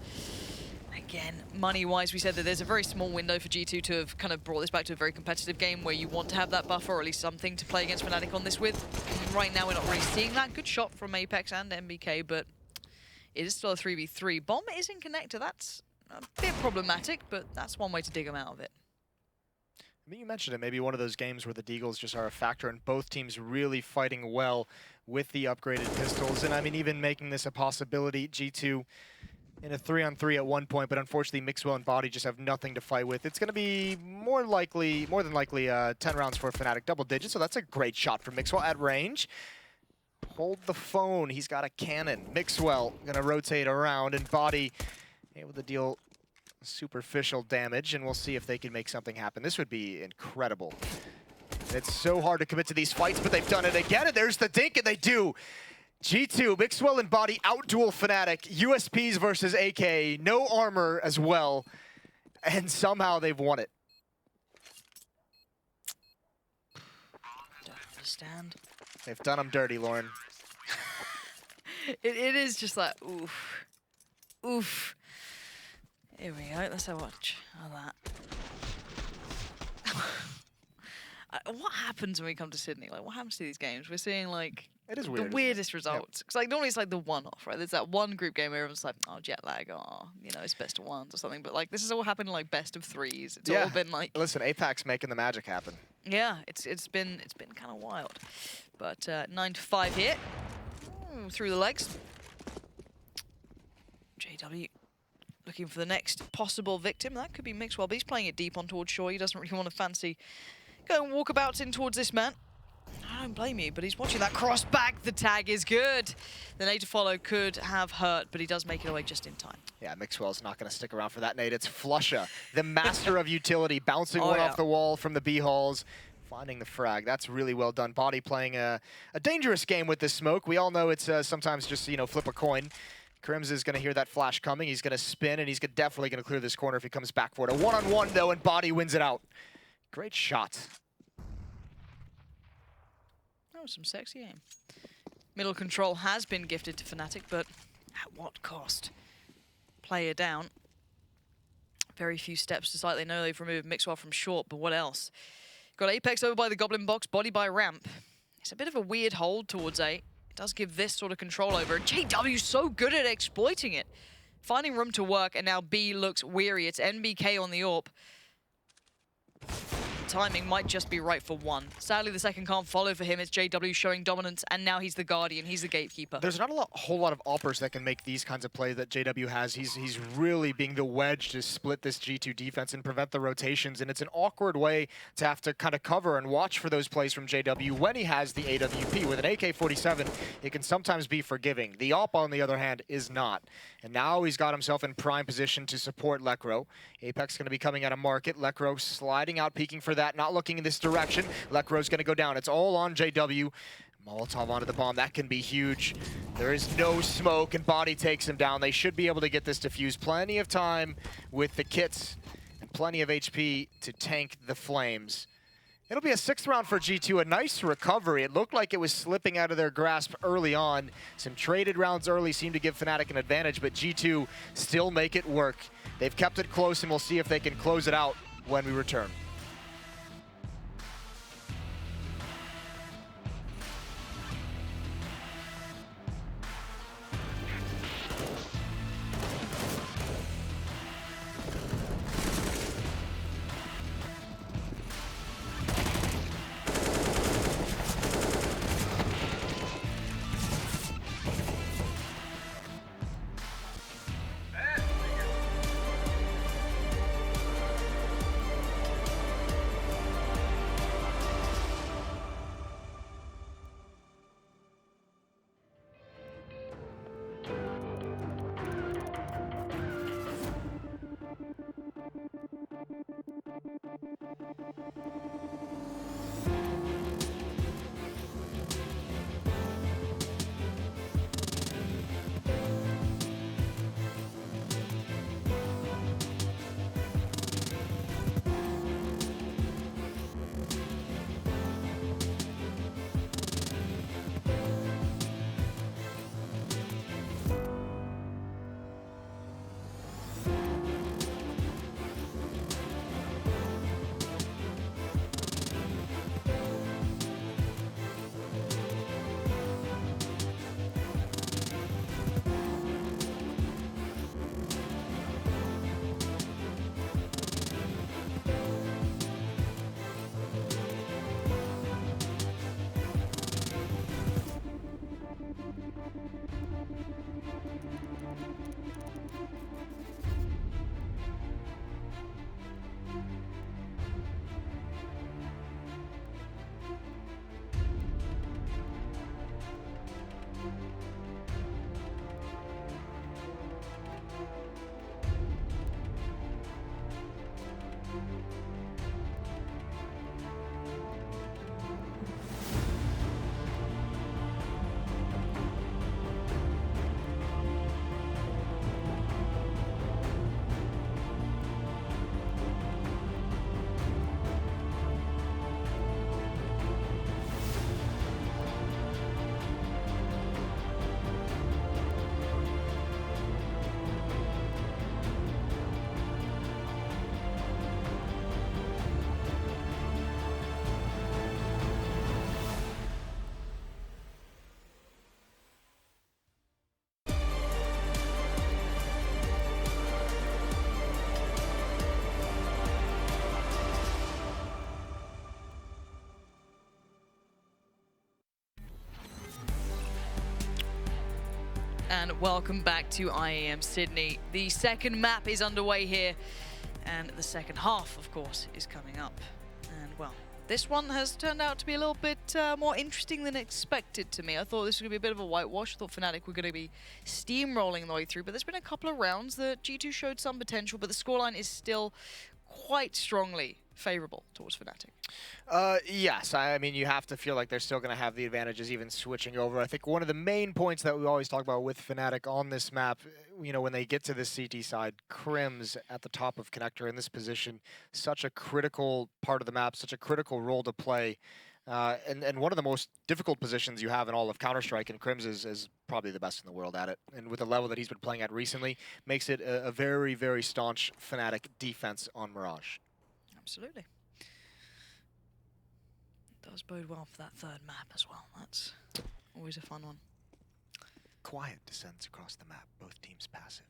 Again, money-wise, we said that there's a very small window for G2 to have kind of brought this back to a very competitive game where you want to have that buffer or at least something to play against Fnatic on this with. Right now, we're not really seeing that. Good shot from Apex and MBK, but it is still a 3v3. Bomb is in connector. That's a bit problematic, but that's one way to dig them out of it.
I mean, you mentioned it, maybe one of those games where the Deagles just are a factor and both teams really fighting well with the upgraded pistols. And I mean, even making this a possibility, G2 in a 3-on-3 at one point, but unfortunately Mixwell and Body just have nothing to fight with. It's going to be more than likely 10 rounds for Fnatic, double digits, so that's a great shot for Mixwell at range. Hold the phone, he's got a cannon. Mixwell going to rotate around, and Body able to deal superficial damage, and we'll see if they can make something happen. This would be incredible. It's so hard to commit to these fights, but they've done it again, and there's the dink, and they do. G2, Mixwell and Body out-duel Fnatic, USPs versus AK, no armor as well, and somehow they've won it.
Don't understand.
They've done them dirty, Lauren.
It is just like, oof. Oof. Here we go, let's have a watch of that. What happens when we come to Sydney? Like, what happens to these games? We're seeing, like,
it is weird,
the weirdest results. Because, like, normally it's, like, the one-off, right? There's that one group game where everyone's like, oh, jet lag, oh, you know, it's best of ones or something. But, like, this has all happened in, like, best of threes. It's all been, like...
Listen, Apex making the magic happen.
Yeah, it's been kind of wild. But 9-5 here. Through the legs. JW looking for the next possible victim. That could be Mixwell, but he's playing it deep on towards shore. He doesn't really want to fancy going walkabouts in towards this man. I don't blame you, but he's watching that cross back. The tag is good. The nade to follow could have hurt, but he does make it away just in time.
Yeah, Mixwell's not going to stick around for that nade. It's Flusha, the master of utility, bouncing one off the wall from the B-halls, finding the frag. That's really well done. Body playing a dangerous game with this smoke. We all know it's sometimes just, you know, flip a coin. Crims is going to hear that flash coming. He's going to spin, and he's definitely going to clear this corner if he comes back for it. A one-on-one, though, and Body wins it out. Great shot.
That was some sexy aim. Middle control has been gifted to Fnatic, but at what cost? Player down. Very few steps to sight. They know they've removed Mixwell from short, but what else? Got Apex over by the Goblin box, Body by ramp. It's a bit of a weird hold towards A. It does give this sort of control over it. JW's so good at exploiting it. Finding room to work, and now B looks weary. It's NBK on the AWP. Timing might just be right for one. Sadly, the second can't follow for him. It's JW showing dominance, and now he's the guardian. He's the gatekeeper.
There's not a whole lot of oppers that can make these kinds of plays that JW has. He's really being the wedge to split this G2 defense and prevent the rotations, and it's an awkward way to have to kind of cover and watch for those plays from JW when he has the AWP. With an AK-47, it can sometimes be forgiving. The AWP, on the other hand, is not. And now he's got himself in prime position to support Lekro. Apex going to be coming out of market. Lekro sliding out, peeking for that, not looking in this direction. Lekro's going to go down. It's all on JW. Molotov onto the bomb. That can be huge. There is no smoke, and Body takes him down. They should be able to get this defused. Plenty of time with the kits and plenty of HP to tank the flames. It'll be a 6th round for G2, a nice recovery. It looked like it was slipping out of their grasp early on. Some traded rounds early seemed to give Fnatic an advantage, but G2 still make it work. They've kept it close, and we'll see if they can close it out when we return.
and welcome back to IEM Sydney. The second map is underway here, and the second half, of course, is coming up. And well, this one has turned out to be a little bit more interesting than expected to me. I thought this was going to be a bit of a whitewash. I thought Fnatic were going to be steamrolling the way through, but there's been a couple of rounds that G2 showed some potential, but the scoreline is still quite strongly favorable towards Fnatic.
Yes, I mean, you have to feel like they're still going to have the advantages even switching over. I think one of the main points that we always talk about with Fnatic on this map, you know, when they get to this CT side, Crims at the top of Connector in this position, such a critical part of the map, such a critical role to play. And one of the most difficult positions you have in all of Counter-Strike, and Crims is probably the best in the world at it. And with the level that he's been playing at recently, makes it a very, very staunch Fnatic defense on Mirage.
Absolutely. Does bode well for that third map as well. That's always a fun one.
Quiet descends across the map, both teams passive.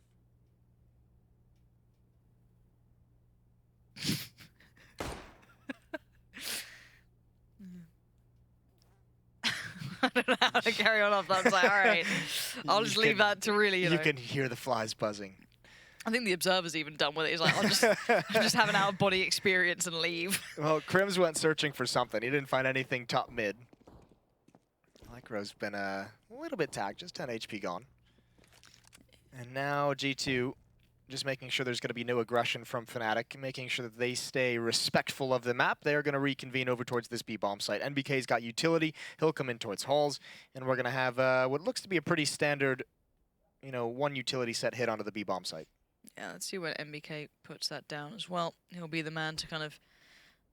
I don't know how to carry on off that. It's like, all right, I'll just leave that to really, you know.
You can hear the flies buzzing.
I think the Observer's even done with it. He's like, I'll just have an out-of-body experience and leave.
Well, Crims went searching for something. He didn't find anything top mid. Lycro's been a little bit tagged, just 10 HP gone. And now G2 just making sure there's going to be no aggression from Fnatic, making sure that they stay respectful of the map. They're going to reconvene over towards this B-bomb site. NBK's got utility. He'll come in towards halls, and we're going to have what looks to be a pretty standard, you know, one utility set hit onto the B-bomb site.
Yeah, let's see where NBK puts that down as well. He'll be the man to kind of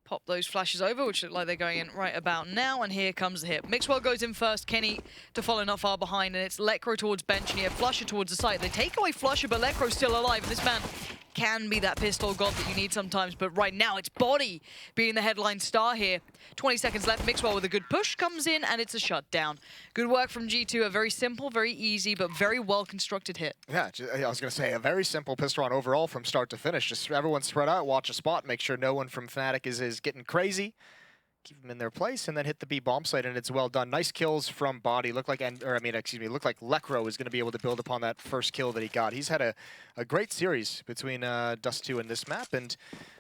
pop those flashes over, which look like they're going in right about now, and here comes the hit. Mixwell goes in first, Kenny to follow not far behind, and it's Lekro towards bench, and here Flusher towards the site. They take away Flusher, but Lekro's still alive, and this man can be that pistol god that you need sometimes, but right now it's Body being the headline star here. 20 seconds left, Mixwell with a good push comes in, and it's a shutdown. Good work from G2, a very simple, very easy, but very well-constructed hit.
Yeah, I was going to say, a very simple pistol run overall from start to finish. Just everyone spread out, watch a spot, make sure no one from Fnatic is getting crazy. Keep them in their place, and then hit the B bomb site, and it's well done. Nice kills from Body. Looked like Lekro was going to be able to build upon that first kill that he got. He's had a great series between Dust 2 and this map, and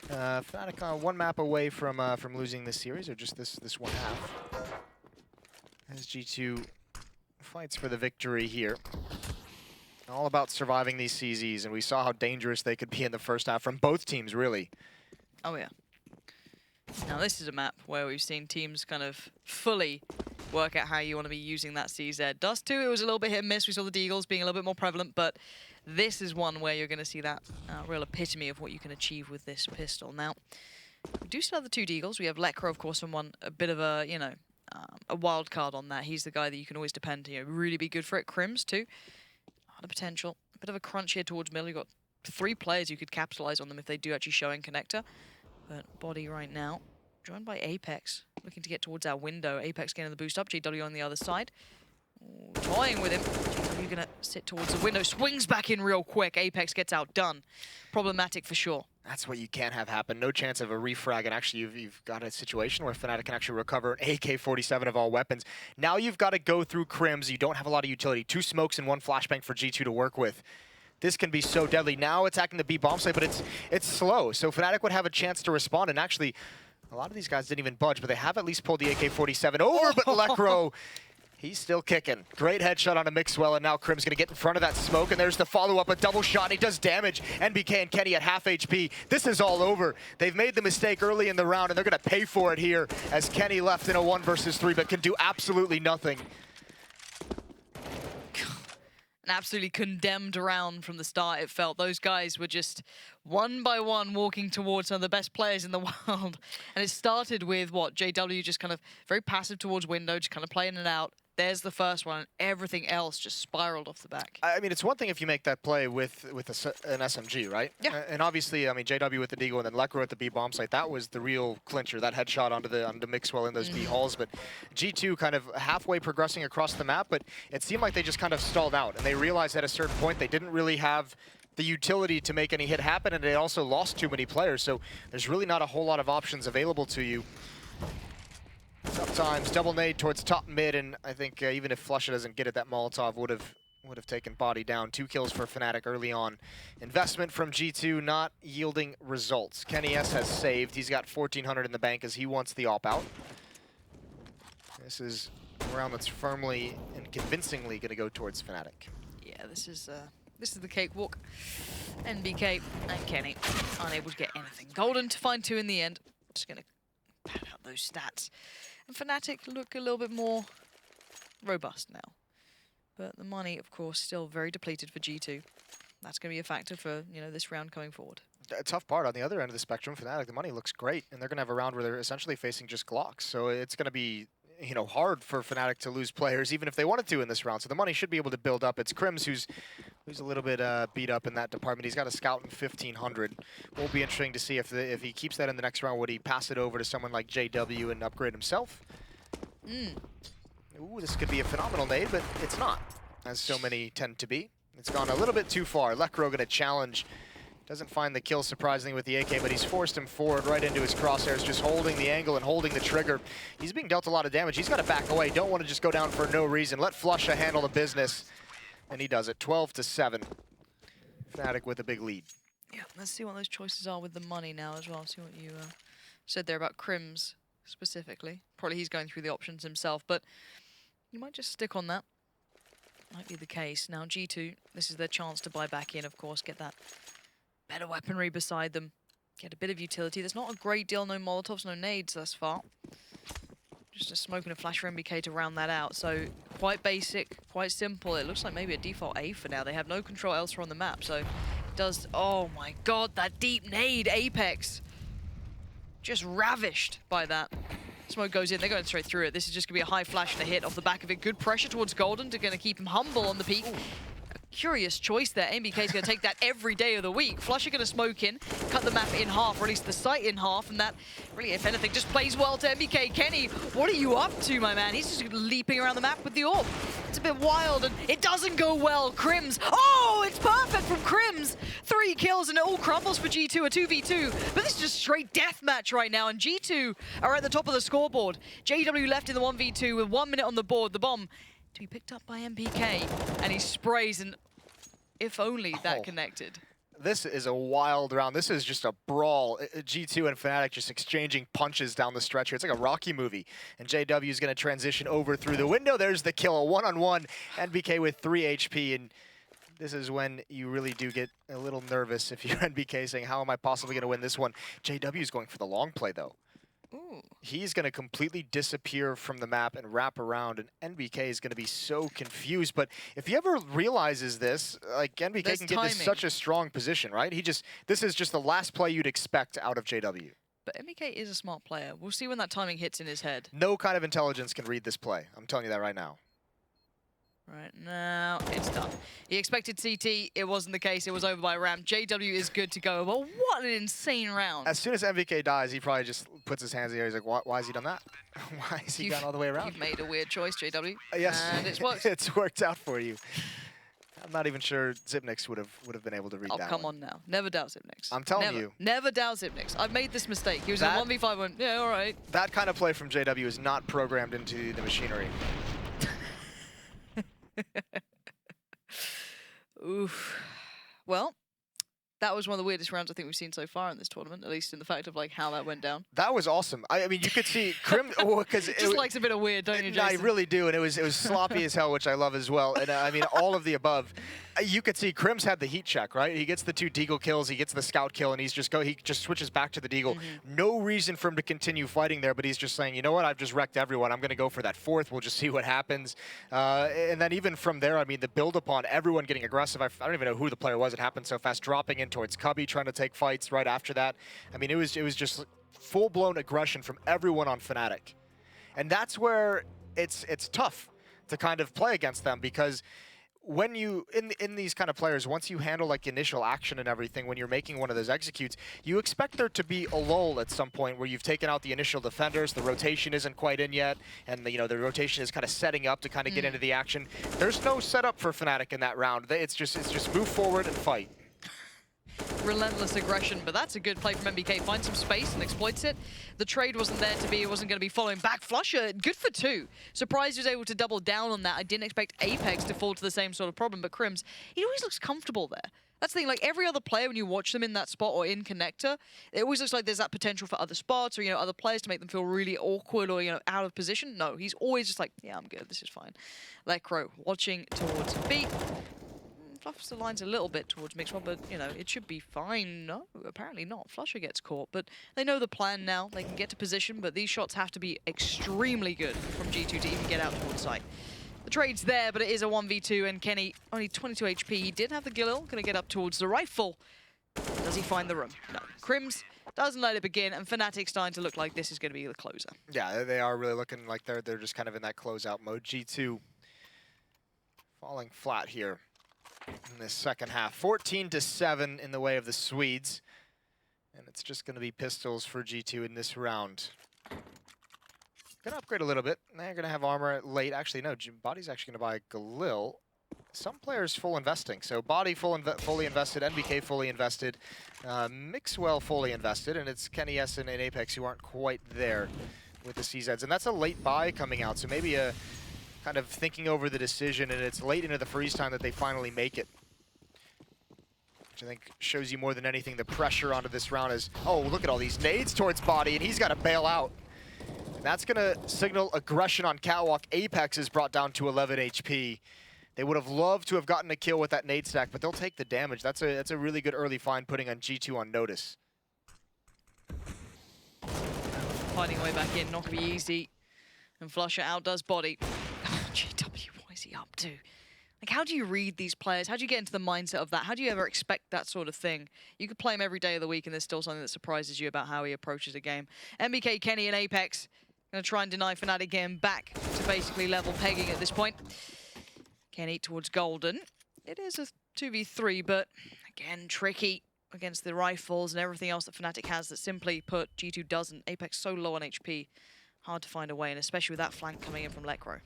Fnatic one map away from losing this series, or just this one half. As G2 fights for the victory here. All about surviving these CZs, and we saw how dangerous they could be in the first half from both teams, really.
Oh, yeah. Now, this is a map where we've seen teams kind of fully work out how you want to be using that CZ. Dust 2, it was a little bit hit and miss. We saw the Deagles being a little bit more prevalent, but this is one where you're going to see that real epitome of what you can achieve with this pistol. Now, we do still have the two Deagles. We have Lekro, of course, and a bit of a, you know, a wild card on that. He's the guy that you can always depend to, you know, really be good for it. Crims, too. A lot of potential. A bit of a crunch here towards middle. You've got 3 players you could capitalize on them if they do actually show in Connector. But Body right now, joined by Apex, looking to get towards our window. Apex getting the boost up, JW on the other side. Ooh, toying with him. JW gonna sit towards the window, swings back in real quick. Apex gets outdone. Problematic for sure.
That's what you can't have happen. No chance of a refrag, and actually you've got a situation where Fnatic can actually recover an AK-47 of all weapons. Now you've got to go through Crims. You don't have a lot of utility. 2 smokes and 1 flashbang for G2 to work with. This can be so deadly. Now attacking the B bomb site, but it's slow. So Fnatic would have a chance to respond, and actually a lot of these guys didn't even budge, but they have at least pulled the AK-47 over, but Lekro, he's still kicking. Great headshot on a Mixwell, and now Crims gonna get in front of that smoke, and there's the follow-up, a double shot, and he does damage. NBK and Kenny at half HP. This is all over. They've made the mistake early in the round, and they're gonna pay for it here as Kenny left in a 1 versus 3, but can do absolutely nothing.
An absolutely condemned round from the start, it felt. Those guys were just one by one walking towards some of the best players in the world. And it started with, what, JW just kind of very passive towards window, just kind of playing it out. There's the first one, and everything else just spiraled off the back.
I mean, it's one thing if you make that play with an SMG, right?
Yeah.
And obviously, I mean, JW with the Deagle and then Lekro at the B bomb site, that was the real clincher, that headshot onto the Mixwell in those B halls. But G2 kind of halfway progressing across the map, but it seemed like they just kind of stalled out. And they realized at a certain point they didn't really have the utility to make any hit happen, and they also lost too many players. So there's really not a whole lot of options available to you. Sometimes double nade towards top mid, and I think even if Flusha doesn't get it, that Molotov would have would have taken body down. 2 kills for Fnatic early on. Investment from G2 not yielding results. Kenny S has saved. He's got 1,400 in the bank as he wants the op out. This is a round that's firmly and convincingly going to go towards Fnatic.
Yeah, this is the cakewalk. NBK and Kenny unable to get anything. Golden to find 2 in the end. Just going to pad out those stats. And Fnatic look a little bit more robust now. But the money, of course, still very depleted for G2. That's going to be a factor for, you know, this round going forward.
A tough part on the other end of the spectrum, Fnatic, the money looks great, and they're going to have a round where they're essentially facing just Glocks. So it's going to be, you know, hard for Fnatic to lose players, even if they wanted to in this round. So the money should be able to build up. It's Crims who's a little bit beat up in that department. He's got a scout in 1,500. Will be interesting to see if he keeps that in the next round. Would he pass it over to someone like JW and upgrade himself? Ooh, this could be a phenomenal nade, but it's not, as so many tend to be. It's gone a little bit too far. Lekro going to challenge. Doesn't find the kill, surprisingly, with the AK, but he's forced him forward right into his crosshairs, just holding the angle and holding the trigger. He's being dealt a lot of damage. He's got to back away. Don't want to just go down for no reason. Let Flusha handle the business. And he does it. 12-7. Fnatic with a big lead.
Yeah, let's see what those choices are with the money now as well. See what you said there about Crims specifically. Probably he's going through the options himself, but you might just stick on that. Might be the case. Now G2, this is their chance to buy back in, of course, get that better weaponry beside them, get a bit of utility. There's not a great deal, no Molotovs, no nades thus far. Just a smoke and a flash for MBK to round that out. So quite basic, quite simple. It looks like maybe a default A for now. They have no control elsewhere on the map, so it does, oh my god, that deep nade, Apex. Just ravished by that. Smoke goes in, they're going straight through it. This is just gonna be a high flash and a hit off the back of it. Good pressure towards Golden to gonna keep him humble on the peak. Curious choice there. MBK's going to take that every day of the week. Flush are going to smoke in, cut the map in half, or at least the site in half, and that really, if anything, just plays well to MBK. Kenny, what are you up to, my man? He's just leaping around the map with the orb. It's a bit wild, and it doesn't go well. Crims, oh, it's perfect from Crims. 3 kills, and it all crumbles for G2, a 2v2. But this is just straight deathmatch right now, and G2 are at the top of the scoreboard. JW left in the 1v2 with 1 minute on the board. The bomb to be picked up by MBK, and he sprays, and if only that connected.
This is a wild round. This is just a brawl. G2 and Fnatic just exchanging punches down the stretch here. It's like a Rocky movie. And JW is going to transition over through the window. There's the kill, a one-on-one. NBK with 3 HP. And this is when you really do get a little nervous if you're NBK saying, how am I possibly going to win this one? JW is going for the long play, though.
Ooh.
He's going to completely disappear from the map and wrap around, and NBK is going to be so confused. But if he ever realizes this, like, NBK
There's
can get
timing.
into such a strong position, right? This is just the last play you'd expect out of JW.
But MBK is a smart player. We'll see when that timing hits in his head.
No kind of intelligence can read this play. I'm telling you that right now.
Right now, it's done. He expected CT. It wasn't the case. It was over by Ram. JW is good to go. But what an insane round.
As soon as MBK dies, he probably just puts his hands in the air. He's like, why has he done that? Why has he gone all the way around?
You've made a weird choice, JW.
Yes,
And it's worked.
it's worked out for you. I'm not even sure Zipnix would have been able to read that.
Oh, come on now. Never doubt Zipnix.
I'm telling you.
Never doubt Zipnix. I've made this mistake. He was in a 1v5 one. Yeah, all right.
That kind of play from JW is not programmed into the machinery.
Oof. Well, that was one of the weirdest rounds I think we've seen so far in this tournament, at least in the fact of like how that went down.
That was awesome. I mean, you could see Crim because it
just likes a bit of weird, don't you, Jason?
I really do, and it was sloppy as hell, which I love as well. And I mean, all of the above. You could see Crims had the heat check, right? He gets the 2 deagle kills, he gets the scout kill, and he just switches back to the deagle. No reason for him to continue fighting there, but he's just saying, you know what? I've just wrecked everyone. I'm going to go for that 4th. We'll just see what happens. And then even from there, I mean, the build upon everyone getting aggressive. I don't even know who the player was. It happened so fast. Dropping in towards Cubby, trying to take fights right after that. I mean, it was just full-blown aggression from everyone on Fnatic. And that's where it's tough to kind of play against them, because when you, in these kind of players, once you handle like initial action and everything, when you're making one of those executes, you expect there to be a lull at some point where you've taken out the initial defenders, the rotation isn't quite in yet, and the rotation is kind of setting up to kind of get into the action. There's no setup for Fnatic in that round. It's just move forward and fight.
relentless aggression, but that's a good play from MBK. Finds some space and exploits it. The trade wasn't there to be, it wasn't going to be following back. Flusher, good for 2. Surprised he was able to double down on that. I didn't expect Apex to fall to the same sort of problem, but Crims, he always looks comfortable there. That's the thing, like every other player, when you watch them in that spot or in connector, it always looks like there's that potential for other spots or, other players to make them feel really awkward or, out of position. No, he's always just like, yeah, I'm good, this is fine. Lekro watching towards B. Fluffs the lines a little bit towards Mixwell, but, it should be fine. No, apparently not. Flusher gets caught, but they know the plan now. They can get to position, but these shots have to be extremely good from G2 to even get out towards site. The trade's there, but it is a 1v2, and Kenny, only 22 HP. He did have the Galil, going to get up towards the rifle. Does he find the room? No. Crims doesn't let it begin, and Fnatic starting to look like this is going to be the closer.
Yeah, they are really looking like they're just kind of in that closeout mode. G2 falling flat here in this second half. 14-7 in the way of the Swedes, and it's just going to be pistols for G2 in this round. Gonna upgrade a little bit. They're gonna have armor late. Actually, no. Body's actually gonna buy Galil. Some players full investing. So Body fully invested, NBK fully invested, Mixwell fully invested, and it's Kenny S and Apex who aren't quite there with the CZs. And that's a late buy coming out. So maybe a kind of thinking over the decision, and it's late into the freeze time that they finally make it. Which I think shows you more than anything the pressure onto this round is, oh, look at all these nades towards Body, and he's got to bail out. That's going to signal aggression on Catwalk. Apex is brought down to 11 HP. They would have loved to have gotten a kill with that nade stack, but they'll take the damage. That's a really good early find, putting on G2 on notice.
Finding a way back in, not going to be easy. And Flusher outdoes Body. GW, what is he up to? Like, how do you read these players? How do you get into the mindset of that? How do you ever expect that sort of thing? You could play him every day of the week, and there's still something that surprises you about how he approaches a game. MBK, Kenny, and Apex going to try and deny Fnatic getting back to basically level pegging at this point. Kenny towards Golden. It is a 2v3, but again, tricky against the rifles and everything else that Fnatic has that simply put G2 doesn't. Apex so low on HP, hard to find a way, and especially with that flank coming in from Lekro.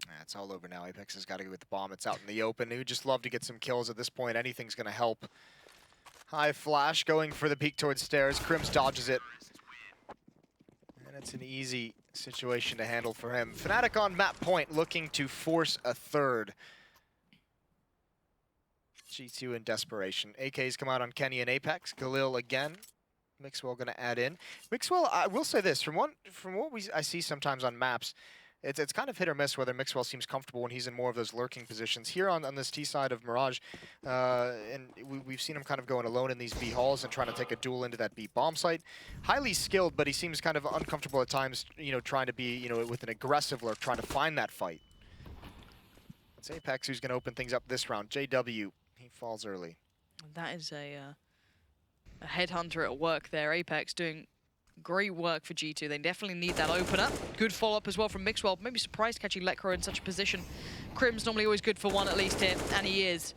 Yeah, it's all over now. Apex has got to go with the bomb. It's out in the open. He would just love to get some kills at this point. Anything's going to help. High flash going for the peek towards stairs. Crims dodges it. And it's an easy situation to handle for him. Fnatic on map point looking to force a third. G2 in desperation. AK's come out on Kenny and Apex. Galil again. Mixwell going to add in. Mixwell, I will say this, from what I see sometimes on maps, it's kind of hit or miss whether Mixwell seems comfortable when he's in more of those lurking positions. Here on this T side of Mirage, and we've seen him kind of going alone in these B halls and trying to take a duel into that B bomb site. Highly skilled, but he seems kind of uncomfortable at times, trying to be, with an aggressive lurk, trying to find that fight. It's Apex who's going to open things up this round. JW, he falls early.
That is a headhunter at work there. Apex doing great work for G2. They definitely need that opener. Good follow-up as well from Mixwell. Maybe surprised catching Lekro in such a position. Crim's normally always good for one at least here, and he is.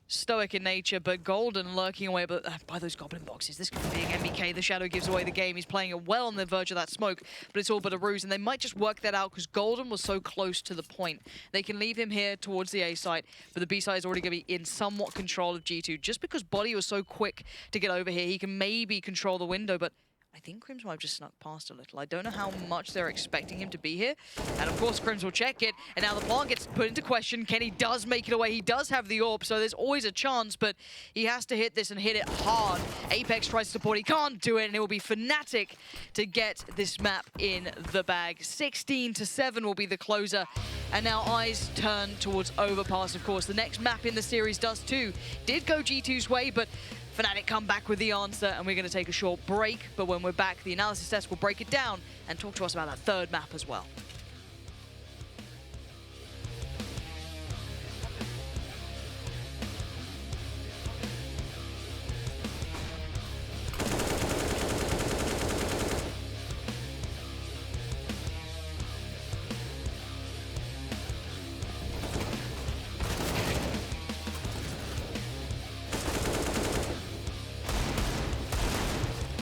Stoic in nature, but Golden lurking away by those goblin boxes. This could be being MBK. The shadow gives away the game. He's playing it well on the verge of that smoke, but it's all but a ruse, and they might just work that out because Golden was so close to the point. They can leave him here towards the A site, but the B site is already going to be in somewhat control of G2. Just because Body was so quick to get over here, he can maybe control the window, but I think Crims might have just snuck past a little. I don't know how much they're expecting him to be here. And of course, Crims will check it. And now the plan gets put into question. Kenny does make it away. He does have the AWP, so there's always a chance, but he has to hit this and hit it hard. Apex tries to support. He can't do it, and it will be Fnatic to get this map in the bag. 16-7 will be the closer. And now eyes turn towards Overpass, of course. The next map in the series does too. Did go G2's way, but Fnatic come back with the answer, and we're going to take a short break. But when we're back, the analysis desk will break it down and talk to us about that third map as well.